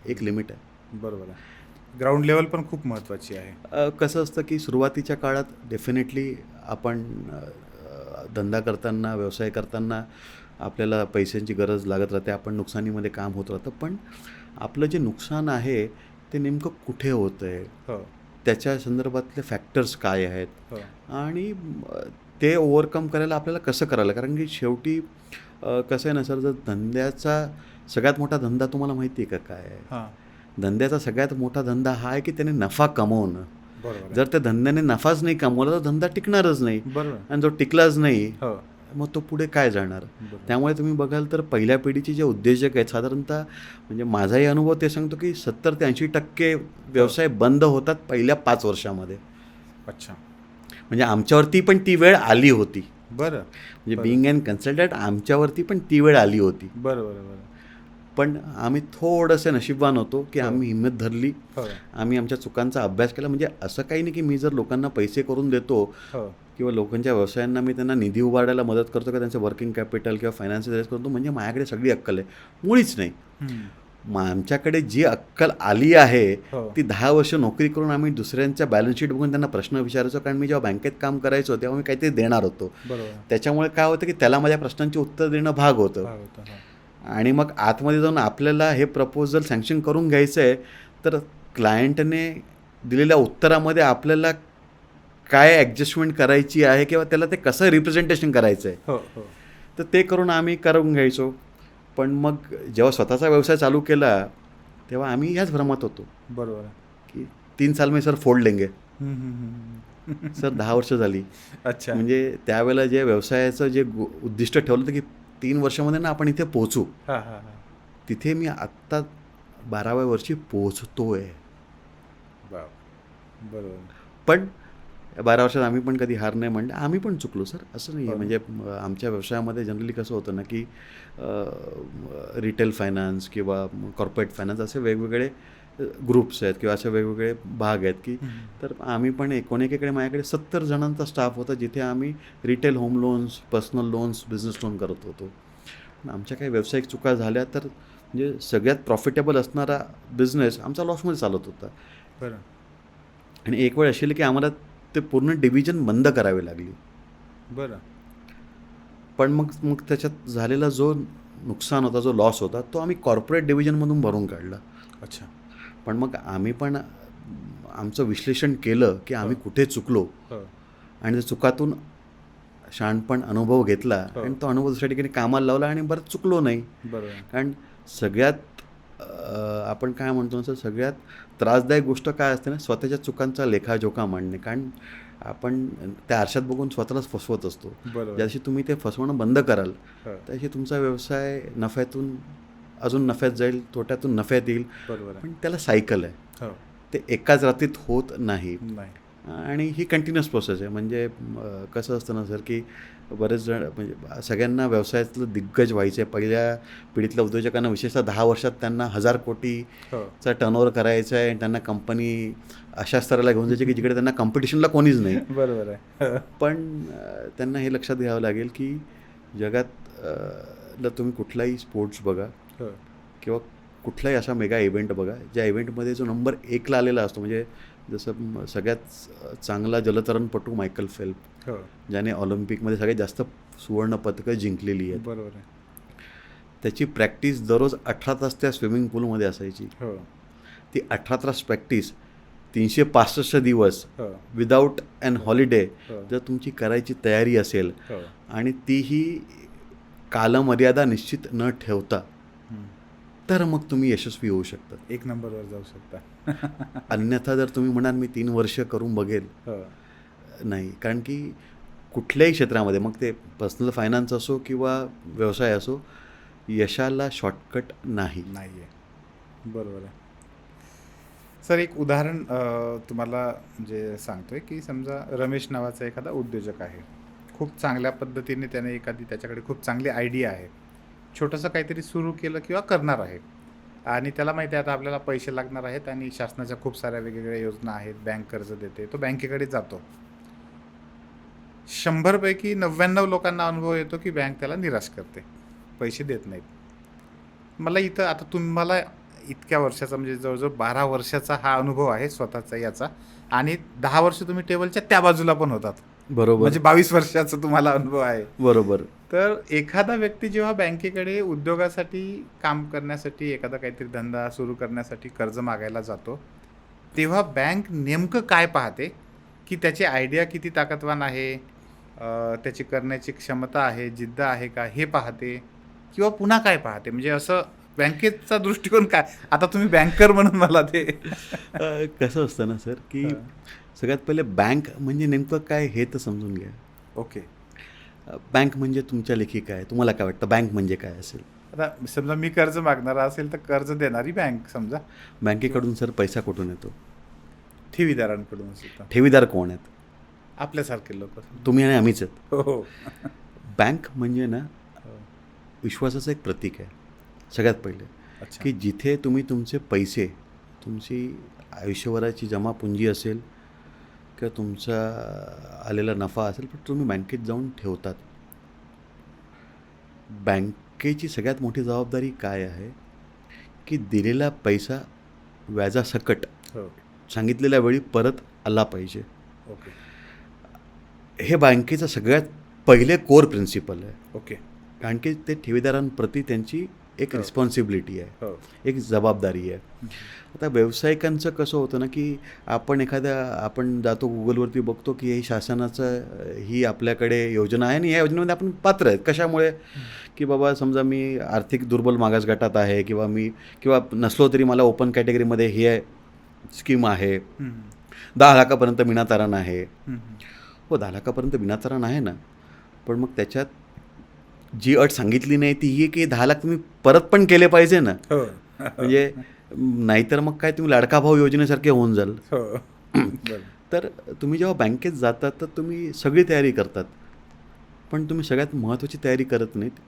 एक लिमिट आहे. बरोबर आहे. ग्राउंड लेवल पण खूप महत्त्वाची आहे. कसं असतं की सुरुवातीच्या काळात डेफिनेटली आपण धंदा करताना व्यवसाय करताना आपल्याला पैशांची गरज लागत राहते, आपण नुकसानीमध्ये काम होत राहतं. पण आपलं जे नुकसान आहे ते नेमकं कुठे होतं आहे, हो त्याच्या संदर्भातले फॅक्टर्स काय आहेत हो आणि ते ओव्हरकम करायला आपल्याला कसं करायला, कारण की शेवटी कसं आहे ना सर, जर धंद्याचा सगळ्यात मोठा धंदा तुम्हाला माहिती आहे का काय आहे? हां धंद्याचा सगळ्यात मोठा धंदा हा आहे की त्याने नफा कमवणं. बरोबर आहे. जर त्या धंद्याने नफाच नाही कमवला तर धंदा टिकणारच नाही, बरोबर. आणि जो टिकलाच नाही हो मग तो पुढे काय जाणार. बरोबर. त्यामुळे तुम्ही बघाल तर पहिल्या पिढीचे जे उद्योजक आहेत साधारणतः, म्हणजे माझाही अनुभव ते सांगतो की 70 ते 80% व्यवसाय बंद होतात पहिल्या 5 वर्षामध्ये. अच्छा. म्हणजे आमच्यावरती पण ती वेळ आली होती, बरं म्हणजे बिईंग अँड कन्सल्टंट आमच्यावरती पण ती वेळ आली होती. बरं बरं बरं. पण आम्ही थोडंसे नशीबवान होतो की हो. आम्ही हिंमत धरली, हो आम्ही आमच्या चुकांचा अभ्यास केला. म्हणजे असं काही नाही की मी जर लोकांना पैसे करून देतो हो किंवा लोकांच्या व्यवसायांना मी त्यांना निधी उभारायला मदत करतो किंवा त्यांचं वर्किंग कॅपिटल किंवा फायनान्शियल रेस करतो म्हणजे माझ्याकडे सगळी अक्कल आहे, मुळीच नाही. हम्म. मग आमच्याकडे जी अक्कल आली आहे हो ती 10 वर्ष नोकरी करून आम्ही दुसऱ्यांच्या बॅलन्स शीट बघून त्यांना प्रश्न विचारायचो, कारण मी जेव्हा बँकेत काम करायचो तेव्हा मी काहीतरी देणार होतो. बरोबर. त्याच्यामुळे काय होतं की त्याला माझ्या प्रश्नांची उत्तर देणं भाग होतं. भाग होता. हो. आणि मग आतमध्ये जाऊन आपल्याला हे प्रपोजल सँक्शन करून घ्यायचं आहे, तर क्लायंटने दिलेल्या उत्तरामध्ये आपल्याला काय ॲडजस्टमेंट करायची आहे किंवा त्याला ते कसं रिप्रेझेंटेशन करायचं आहे, हो हो तर ते करून आम्ही करून घ्यायचो. पण मग जेव्हा स्वतःचा व्यवसाय चालू केला तेव्हा आम्ही ह्याच भ्रमात होतो बरोबर आहे. की 3 साल में सर फोड लेंगे. हम्म. सर 10 वर्ष झाली. अच्छा. म्हणजे त्यावेळेला जे व्यवसायाचं जे उद्दिष्ट ठेवलं होतं की 3 वर्षामध्ये ना आपण इथे पोहोचू, हां हां हां. तिथे मी आत्ता 12व्या वर्षी पोहोचतोय. वा. बरोबर. पण 12 वर्षात आम्ही पण कधी हार नाही म्हणलं, आम्ही पण चुकलो सर, असं नाही आहे. हो. म्हणजे आमच्या व्यवसायामध्ये जनरली कसं होतं ना की रिटेल फायनान्स किंवा कॉर्पोरेट फायनान्स असे वेगवेगळे ग्रुप्स आहेत किंवा असे वेगवेगळे भाग आहेत की, हम्म. तर आम्ही पण एकोणीकडे माझ्याकडे 70 जणांचा स्टाफ होता, जिथे आम्ही retail home loans, personal loans, business loan करत होतो. पण आमच्या काही व्यावसायिक चुका झाल्या तर म्हणजे सगळ्यात प्रॉफिटेबल असणारा बिझनेस आमचा लॉसमध्ये चालत होता. बरं. आणि एक वेळ अशी आली की आम्हाला ते पूर्ण डिव्हिजन बंद करावी लागली. बरं. पण मग मग त्याच्यात झालेला जो नुकसान होता, जो लॉस होता, तो आम्ही कॉर्पोरेट डिव्हिजनमधून भरून काढला. अच्छा. पण मग आम्ही पण आमचं विश्लेषण केलं की आम्ही कुठे चुकलो, हो आणि त्या चुकातून शहाणपण अनुभव घेतला हो. आणि तो अनुभव दुसऱ्या ठिकाणी कामाला लावला आणि बरं चुकलो नाही. बरोबर आहे. कारण सगळ्यात आपण काय म्हणतो ना सर, सगळ्यात त्रासदायक गोष्ट काय असते ना, स्वतःच्या चुकांचा लेखाजोखा मांडणे. कारण आपण त्या आरशात बघून स्वतःलाच फसवत असतो. बरोबर आहे. ज्याशी तुम्ही ते फसवणं बंद कराल हो. त्याशी तुमचा व्यवसाय नफ्यातून अजून नफ्यात जाईल, तोट्यातून नफ्यात येईल. बरोबर आहे. पण त्याला सायकल आहे, हो ते एकाच रात्रीत होत नाही. नाही. आणि ही कंटिन्युअस प्रोसेस आहे. म्हणजे कसं असतं ना सर की बरेच जण, म्हणजे सगळ्यांना व्यवसायातलं दिग्गज व्हायचं आहे. पहिल्या पिढीतल्या उद्योजकांना विशेषतः 10 वर्षात त्यांना 1000 कोटीचा हो टर्नओव्हर करायचा आहे आणि त्यांना कंपनी अशा स्तराला घेऊन जायची की जिकडे त्यांना कॉम्पिटिशनला कोणीच नाही. बरोबर आहे. पण त्यांना हे लक्षात घ्यावं लागेल की जगात तुम्ही कुठलाही स्पोर्ट्स बघा हो किंवा कुठलाही असा मेगा इव्हेंट बघा, ज्या इव्हेंटमध्ये जो नंबर 1ला आलेला असतो, म्हणजे जसं सगळ्यात चांगला जलतरणपटू मायकल फेल्प, हो ज्याने ऑलिम्पिकमध्ये सगळ्यात जास्त सुवर्णपदकं जिंकलेली आहेत, बरोबर आहे. त्याची प्रॅक्टिस दररोज 18 तास त्या स्विमिंग पूलमध्ये असायची. हो ती 18 तास प्रॅक्टिस 365 दिवस हो विदाऊट अॅन हॉलिडे हो जर तुमची करायची तयारी असेल हो. आणि तीही कालमर्यादा निश्चित न ठेवता, हम्म. तर मग तुम्ही यशस्वी होऊ शकता. 1 नंबरवर जाऊ शकता. अन्यथा जर तुम्ही म्हणाल मी 3 वर्ष करून बघेल, हो नाही. कारण की कुठल्याही क्षेत्रामध्ये, मग ते पर्सनल फायनान्स असो किंवा व्यवसाय असो, यशाला शॉर्टकट नाही. नाही आहे. बरोबर आहे. सर एक उदाहरण तुम्हाला म्हणजे सांगतोय की समजा रमेश नावाचा एखादा उद्योजक आहे, खूप चांगल्या पद्धतीने त्याने त्याच्याकडे खूप चांगली आयडिया आहे, छोटंसं काहीतरी सुरू केलं किंवा करणार आहे आणि त्याला माहिती आहे आता आपल्याला पैसे लागणार आहेत आणि शासनाच्या खूप साऱ्या वेगवेगळ्या योजना आहेत, बँक कर्ज देते, तो बँकेकडे जातो. 100 पैकी 99 लोकांना अनुभव येतो की बँक त्याला निराश करते, पैसे देत नाहीत. मला इथं आता तुम्हाला इतक्या वर्षाचा म्हणजे जवळजवळ 12 वर्षाचा हा अनुभव आहे स्वतःचा याचा, आणि 10 वर्ष तुम्ही टेबलच्या त्या बाजूला पण होतात. बरोबर म्हणजे 22 वर्षाचा तुम्हाला अनुभव आहे. बरोबर. तर एखादा व्यक्ती जेव्हा बँकेकडे उद्योगासाठी काम करण्यासाठी, एखादा काहीतरी धंदा सुरू करण्यासाठी कर्ज मागायला जातो, तेव्हा बँक नेमकं काय पाहते? की त्याची आयडिया किती ताकदवान आहे, त्याची करण्याची क्षमता आहे, जिद्द आहे का, हे पाहते? किंवा पुन्हा काय पाहते? म्हणजे असं बँकेचा दृष्टिकोन काय? आता तुम्ही बँकर म्हणून मला ते कसं असतं ना सर, की हां. सगळ्यात पहिले बँक म्हणजे नेमकं काय हे तर समजून घ्या. ओके. बँक म्हणजे तुमच्या लेखी काय? तुम्हाला काय वाटतं बँक म्हणजे काय असेल? आता समजा मी कर्ज मागणारा असेल, तर कर्ज देणारी बँक समजा, बँकेकडून सर पैसा कुठून येतो? ठेवीदारांकडून असेल तर ठेवीदार कोण आहेत? आपल्यासारखे लोक. तुम्ही आणि आम्हीच आहेत. हो, हो. बँक म्हणजे ना हो. विश्वासाचं एक प्रतीक आहे सगळ्यात पहिले, अच्छा. की जिथे तुम्ही तुमचे पैसे, तुमची आयुष्यभराची जमापुंजी असेल किंवा तुमचा आलेला नफा असेल, पण तुम्ही बँकेत जाऊन ठेवतात. बँकेची सगळ्यात मोठी जबाबदारी काय आहे, की दिलेला पैसा व्याजासकट हो. सांगितलेल्या वेळी परत आला पाहिजे. ओके. हे बँकेचं सगळ्यात पहिले कोर प्रिन्सिपल आहे. ओके. कारण की ते ठेवीदारांप्रती त्यांची एक हो. रिस्पॉन्सिबिलिटी आहे, हो. एक जबाबदारी आहे. आता व्यावसायिकांचं कसं होतं ना, की आपण जातो गुगलवरती बघतो की हे शासनाचं ही आपल्याकडे योजना आहे आणि या योजनेमध्ये आपण पात्र आहेत. कशामुळे? की बाबा समजा मी आर्थिक दुर्बल मागास गटात आहे किंवा नसलो तरी मला ओपन कॅटेगरीमध्ये ही स्कीम आहे. 10 लाखापर्यंत विनातारण आहे. हो, 10 लाखापर्यंत विनातारण आहे ना, पण मग त्याच्यात जी अट सांगितली नाही ती ही आहे की 10 लाख तुम्ही परत पण केले पाहिजे ना. हो. म्हणजे नाहीतर मग काय तुम्ही लाडका भाऊ योजनेसारखे होऊन जाल. हो. बरं. तर तुम्ही जेव्हा बँकेत जातात तर तुम्ही सगळी तयारी करतात, पण तुम्ही सगळ्यात महत्त्वाची तयारी करत नाहीत,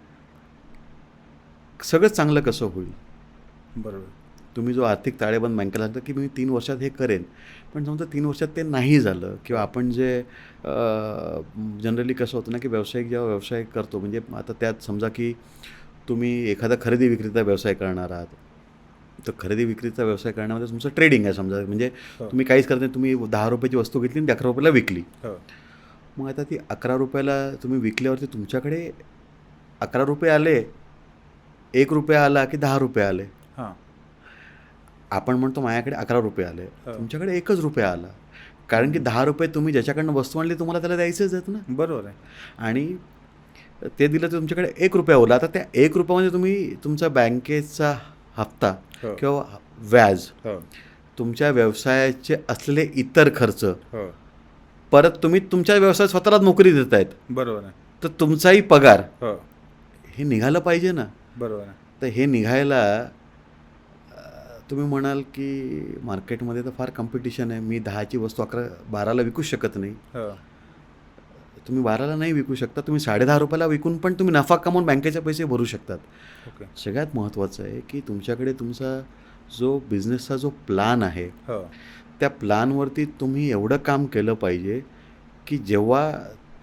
सगळं चांगलं कसं होईल. बरोबर. तुम्ही जो आर्थिक ताळेबंद बँकेला सांगता की मी 3 वर्षात हे करेन, पण समजा 3 वर्षात ते नाही झालं, किंवा आपण जे जनरली कसं होतं ना, की व्यावसायिक जेव्हा व्यवसाय करतो, म्हणजे आता त्यात समजा की तुम्ही एखादा खरेदी विक्रीचा व्यवसाय करणार आहात, तर खरेदी विक्रीचा व्यवसाय करण्यामध्ये तुमचं ट्रेडिंग आहे समजा. म्हणजे हो. तुम्ही काहीच करत नाही, तुम्ही 10 रुपयाची वस्तू घेतली आणि ती 11 रुपयाला विकली. हो. मग आता ती 11 रुपयाला तुम्ही विकल्यावरती तुमच्याकडे 11 रुपये आले, 1 रुपया आला की 10 रुपये आले. हां. आपण म्हणतो माझ्याकडे 11 रुपये आले, हो. तुमच्याकडे 1च रुपया आला. कारण की 10 रुपये तुम्ही ज्याच्याकडनं वस्तू आणली तुम्हाला त्याला द्यायचंच आहेत ना. बरोबर आहे. आणि ते दिलं तर तुमच्याकडे 1 रुपया उरला. आता त्या 1 रुपयामध्ये तुम्ही तुमचा बँकेचा हप्ता हो. किंवा व्याज, हो. तुमच्या व्यवसायाचे असलेले इतर खर्च, हो. परत तुम्ही तुमच्या व्यवसायात स्वतःला नोकरी देत आहेत, बरोबर आहे. तर तुमचाही पगार हो. हे निघालं पाहिजे ना. बरोबर आहे. तर हे निघायला तुम्ही म्हणाल की मार्केटमध्ये तर फार कॉम्पिटिशन आहे, मी 10ची वस्तू 12ला विकूच शकत नाही. हो. तुम्ही 12ला नाही विकू शकता, तुम्ही 10.5 रुपयाला विकून पण तुम्ही नफा कमवून बँकेचे पैसे भरू शकतात. ओके. सगळ्यात महत्त्वाचं आहे की तुमच्याकडे तुमचा जो बिझनेसचा जो प्लान आहे, हो. त्या प्लानवरती तुम्ही एवढं काम केलं पाहिजे की जेव्हा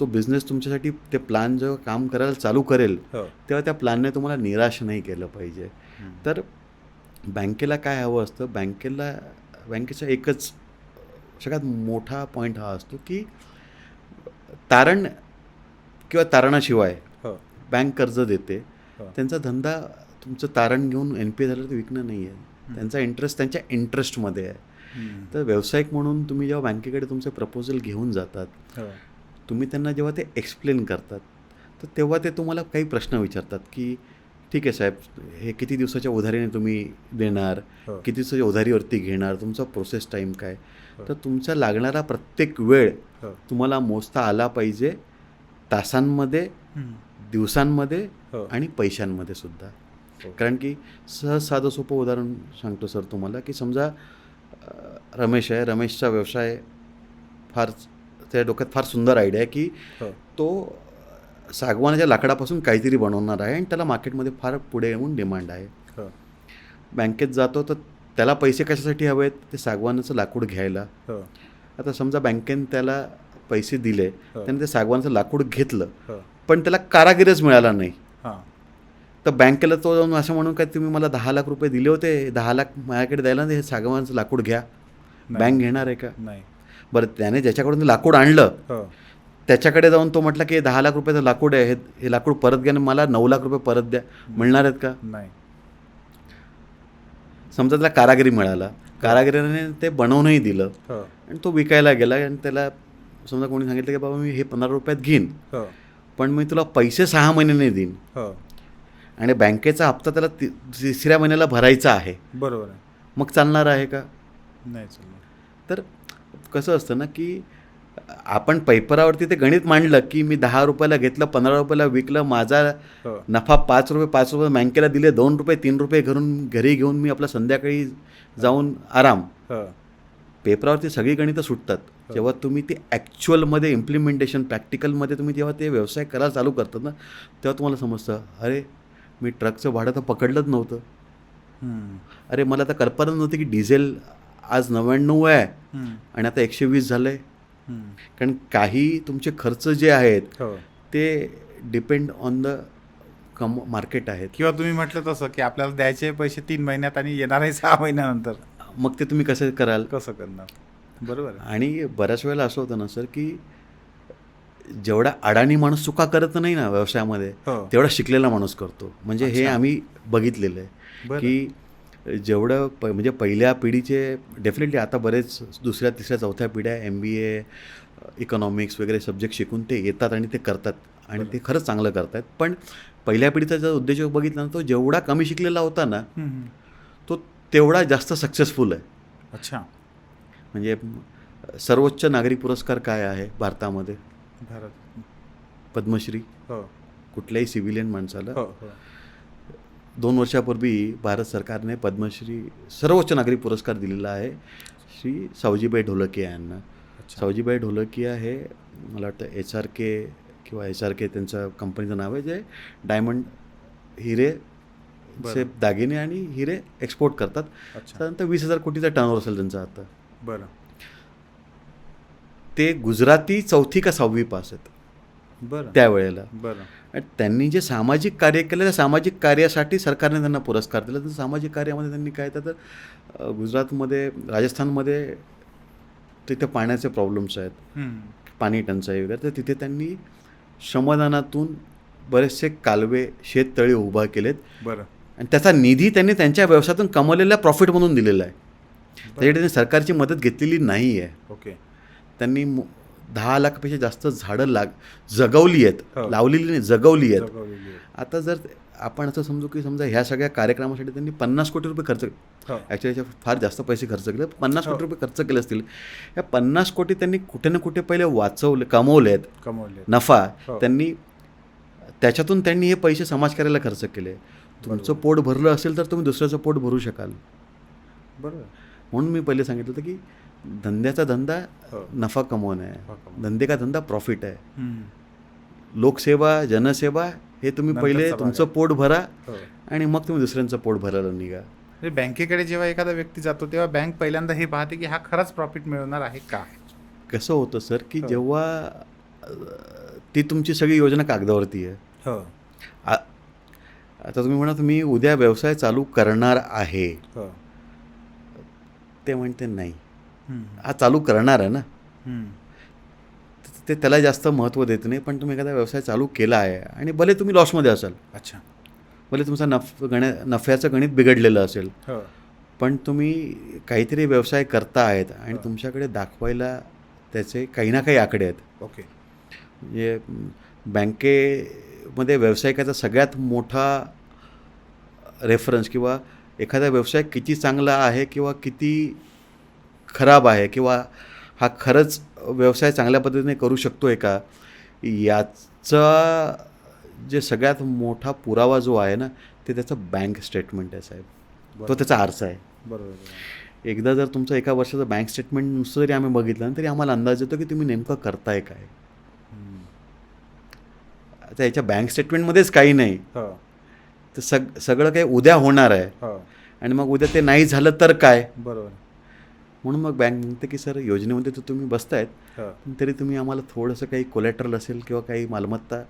तो बिझनेस तुमच्यासाठी ते प्लान जेव्हा काम करायला चालू करेल, हो. तेव्हा त्या प्लॅनने तुम्हाला निराश नाही केलं पाहिजे. तर बँकेला काय हवं असतं, बँकेचा एकच सगळ्यात मोठा पॉईंट हा असतो की तारण किंवा तारणाशिवाय हो. बँक कर्ज देते. हो. त्यांचा धंदा तुमचं तारण घेऊन NPA झालं तर विकणं नाही आहे, त्यांचा इंटरेस्ट त्यांच्या इंटरेस्टमध्ये आहे. तर व्यावसायिक म्हणून तुम्ही जेव्हा बँकेकडे तुमचे प्रपोजल घेऊन जातात, हो. तुम्ही त्यांना जेव्हा ते एक्सप्लेन करतात, तर तेव्हा ते तुम्हाला काही प्रश्न विचारतात की ठीक आहे साहेब, हे किती दिवसाच्या उधारीने तुम्ही देणार, हो. किती दिवसाच्या उधारीवरती घेणार, तुमचा प्रोसेस टाईम काय. हो. तर तुमचा लागणारा प्रत्येक वेळ हो. तुम्हाला मोजता आला पाहिजे, तासांमध्ये, दिवसांमध्ये हो. आणि पैशांमध्ये सुद्धा. हो. कारण की सहज साधं सोपं उदाहरण सांगतो सर तुम्हाला, की समजा रमेश आहे, रमेशचा व्यवसाय फार, त्या डोक्यात फार सुंदर आयडिया आहे की हो. तो सागवानाच्या लाकडापासून काहीतरी बनवणार आहे आणि त्याला मार्केटमध्ये फार पुढे येऊन डिमांड आहे. हो. बँकेत जातो तर त्याला पैसे कशासाठी हवे आहेत, ते सागवानाचं लाकूड घ्यायला. हो. आता समजा बँकेने त्याला पैसे दिले, हो. त्याने ते सागवानाचं लाकूड घेतलं, हो. पण त्याला कारागीरच मिळाला नाही, हां. तर बँकेला तो जाऊन असं म्हणून काय तुम्ही मला 10 लाख रुपये दिले होते, 10 लाख माझ्याकडे द्यायला हे सागवानचं लाकूड घ्या, नाही. बँक घेणार आहे का? नाही. बरं, त्याने ज्याच्याकडून ते लाकूड आणलं हो. त्याच्याकडे जाऊन तो म्हटला की 10 लाख रुपयाचं लाकूड आहे, हे लाकूड परत घ्या आणि मला 9 लाख रुपये परत द्या, मिळणार आहेत का? नाही. समजा त्याला कारागिरी मिळाला, कारागिरीने ते बनवूनही दिलं हो. आणि तो विकायला गेला आणि त्याला समजा कोणी सांगितलं की बाबा मी हे 15 रुपयात घेईन, हो. पण मी तुला पैसे 6 महिन्याने देईन हो. आणि बँकेचा हप्ता त्याला तिसऱ्या महिन्याला भरायचा आहे, बरोबर आहे. मग चालणार आहे का? नाही चालणार. तर कसं असतं ना की आपण पेपरावरती ते गणित मांडलं की मी 10 रुपयाला घेतलं, 15 रुपयाला विकलं, माझा हो. नफा 5 रुपये बँकेला दिले, 2 रुपये 3 रुपये घरी घेऊन मी आपला संध्याकाळी जाऊन आराम. हो. पेपरावरती सगळी गणितं सुटतात. जेव्हा तुम्ही ते ॲक्च्युअलमध्ये इम्प्लिमेंटेशन प्रॅक्टिकलमध्ये तुम्ही जेव्हा ते व्यवसाय करायला चालू करतात ना, तेव्हा तुम्हाला समजतं अरे मी ट्रकचं भाडं तर पकडलंच नव्हतं, अरे मला तर कल्पना नव्हती की डिझेल आज 99 आहे आणि आता 120 झालं आहे. कारण काही तुमचे खर्च जे आहेत हो. ते डिपेंड ऑन द मार्केट आहेत. किंवा तुम्ही म्हटलं तसं की आपल्याला द्यायचे पैसे 3 महिन्यात आणि येणारही 6 महिन्यानंतर, मग ते तुम्ही कसं कराल? कसं करणार? बरोबर आहे. आणि बऱ्याच वेळेला असं होतं ना सर की जेवढा अडाणी माणूस चुका करत नाही ना व्यवसायामध्ये, हो. तेवढा शिकलेला माणूस करतो. म्हणजे हे अच्छा. आम्ही बघितलेलं आहे बरं. की जेवढं म्हणजे पहिल्या पिढीचे डेफिनेटली आता बरेच दुसऱ्या तिसऱ्या चौथ्या पिढ्या MBA इकॉनॉमिक्स वगैरे सब्जेक्ट शिकून ते येतात आणि ते करतात आणि ते खरंच चांगलं करतात. पण पहिल्या पिढीचा जर उद्योजक बघितला ना, तो जेवढा कमी शिकलेला होता ना तो तेवढा जास्त सक्सेसफुल आहे. अच्छा. म्हणजे सर्वोच्च नागरी पुरस्कार काय आहे भारतामध्ये? भारत. पद्मश्री. हो. कुठल्याही सिव्हिलियन माणसाला. हो. हो. 2 वर्षापूर्वी भारत सरकारने पद्मश्री सर्वोच्च नागरी पुरस्कार दिलेला आहे श्री सावजीबाई ढोलकिया यांना. अच्छा. सावजीबाई ढोलकिया हे मला वाटतं SRK किंवा SRK त्यांचं कंपनीचं नाव आहे, जे डायमंड हिरेचे दागिने आणि हिरे एक्सपोर्ट करतात. अच्छा. साधारणतः 20,000 कोटीचा टर्नओव्हर असेल त्यांचा आता. बरं. ते गुजराती 4थी का 6वी पास आहेत बरं. त्यावेळेला. बरं. आणि त्यांनी जे सामाजिक कार्य केलं त्या सामाजिक कार्यासाठी सरकारने त्यांना पुरस्कार दिला. तर सामाजिक कार्यामध्ये त्यांनी काय तर गुजरातमध्ये राजस्थानमध्ये तिथे पाण्याचे प्रॉब्लेम्स आहेत, पाणी टंचाई वगैरे, तर तिथे त्यांनी श्रमदानातून बरेचसे कालवे शेततळी उभा केलेत. बरं. आणि त्याचा निधी त्यांनी त्यांच्या व्यवसायातून कमवलेल्या प्रॉफिटमधून दिलेला आहे. त्यासाठी त्यांनी सरकारची मदत घेतलेली नाही आहे. ओके. त्यांनी 10 लाखापेक्षा जास्त झाडं जगवली आहेत. हो. लावलेली नाही, जगवली आहेत. जगवलेली आहे. आता जर आपण असं समजू की समजा ह्या सगळ्या कार्यक्रमासाठी त्यांनी 50 कोटी रुपये खर्च, हो. ॲक्च्युली याच्या फार जास्त पैसे खर्च केले, 50 हो. कोटी रुपये खर्च केले असतील. या 50 कोटी त्यांनी कुठे ना कुठे पहिले कमवले आहेत. नफा हो. त्यांनी त्याच्यातून त्यांनी हे पैसे समाजकार्याला खर्च केले. तुमचं पोट भरलं असेल तर तुम्ही दुसऱ्याचं पोट भरू शकाल. बरोबर. म्हणून मी पहिले सांगितलं होतं की धंद्याचा धंदा हो. नफा कमवणं आहे, नफा कमवणं. धंदे का धंदा प्रॉफिट आहे. लोकसेवा जनसेवा हे तुम्ही नंतरचा पहिले भाग तुमचं आहे. पोट भरा हो. आणि मग तुम्ही दुसऱ्यांचं पोट भरायला निघा. म्हणजे बँकेकडे जेव्हा एखादा व्यक्ती जातो तेव्हा बँक पहिल्यांदा हे पाहते की हा खराच प्रॉफिट मिळवणार आहे का. कसं होतं सर की हो. जेव्हा ती तुमची सगळी योजना कागदावरती आहे. हो. आता तुम्ही म्हणा तुम्ही उद्या व्यवसाय चालू करणार आहे, हो. ते म्हणते नाही हा चालू करणार आहे ना, ते त्याला जास्त महत्त्व देत नाही. पण तुम्ही एखादा व्यवसाय चालू केला आहे आणि भले तुम्ही लॉसमध्ये असाल, अच्छा, भले तुमचा नफ्याचं गणित बिघडलेलं असेल, हो. पण तुम्ही काहीतरी व्यवसाय करता आहेत आणि हो. तुमच्याकडे दाखवायला त्याचे काही ना काही आकडे आहेत. ओके. म्हणजे बँकेमध्ये व्यावसायिकाचा सगळ्यात मोठा रेफरन्स किंवा एखादा व्यवसाय किती चांगला आहे किंवा किती खराब आहे किंवा हा खरंच व्यवसाय चांगल्या पद्धतीने करू शकतो आहे का, याचा जे सगळ्यात मोठा पुरावा जो आहे ना, ते त्याचं बँक स्टेटमेंट आहे साहेब. तो त्याचा आरसा आहे. बरोबर. एकदा जर तुमचं एका वर्षाचं बँक स्टेटमेंट नुसतं जरी आम्ही बघितलं ना, तरी आम्हाला अंदाज येतो की तुम्ही नेमकं करताय काय. आता याच्या बँक स्टेटमेंटमध्येच काही नाही, हो. तर सगळं काही उद्या होणार आहे हो. आणि मग उद्या ते नाही झालं तर काय. बरोबर. म्हणून मग बँक म्हणते की सर योजनेमध्ये तर तुम्ही बसतायत, हो. पण तरी तुम्ही आम्हाला थोडंसं काही कोलॅटरल असेल किंवा काही मालमत्ता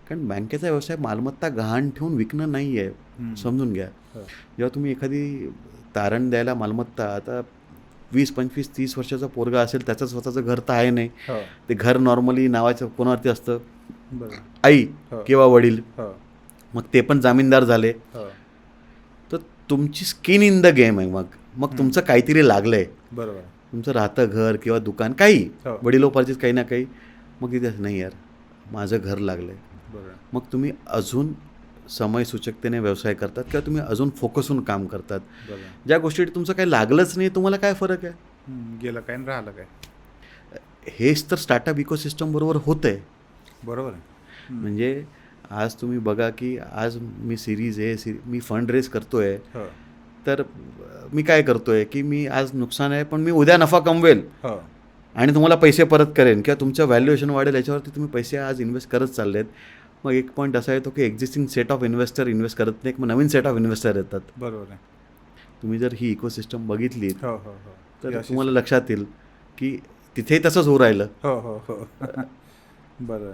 कारण बँकेचा व्यवसाय मालमत्ता गहाण ठेवून विकणं नाही आहे, हम्म. समजून घ्या. हो. जेव्हा तुम्ही एखादी तारण द्यायला मालमत्ता, आता 20-25-30 वर्षाचा पोरगा असेल, त्याचं स्वतःचं घर तर आहे नाही. हो. ते घर नॉर्मली नावाचं कोणावरती असतं, बरोबर. आई हो. किंवा वडील, हो. मग ते पण जामीनदार झाले. हो. तर तुमची स्किन इन द गेम आहे. मग तुमचं काहीतरी लागलं आहे, बरोबर. तुमचं राहतं घर किंवा दुकान काही, हो. वडिलोपार्जित काही ना काही, मग तिथे नाही यार माझं घर लागलं आहे. बरोबर. मग तुम्ही अजून समयसूचकतेने व्यवसाय करतात किंवा तुम्ही अजून फोकसून काम करतात. बरोबर. ज्या गोष्टी तुमचं काही लागलंच नाही, तुम्हाला काय फरक आहे? गेलं काय आणि राहिलं काय. हेच तर स्टार्टअप इकोसिस्टम बरोबर होतं आहे. बरोबर आहे. म्हणजे आज तुम्ही बघा की आज मी सिरीज आहे, मी फंड रेज करतो आहे, हो. तर मी काय करतो आहे की मी आज नुकसान आहे पण मी उद्या नफा कमवेल हो. आणि तुम्हाला पैसे परत करेन किंवा तुमचं व्हॅल्युएशन वाढेल, याच्यावरती तुम्ही पैसे आज इन्व्हेस्ट करत चालले आहेत. मग एक पॉईंट असा येतो की existing set of investor invest करत नाही, मग नवीन सेट ऑफ इन्व्हेस्टर येतात. बरोबर आहे. तुम्ही जर ही इकोसिस्टम बघितली हो. हो. हो. तर अशी- तुम्हाला लक्षात येईल की तिथेही तसंच होऊ राहिलं. हो. हो. हो. बरोबर आहे.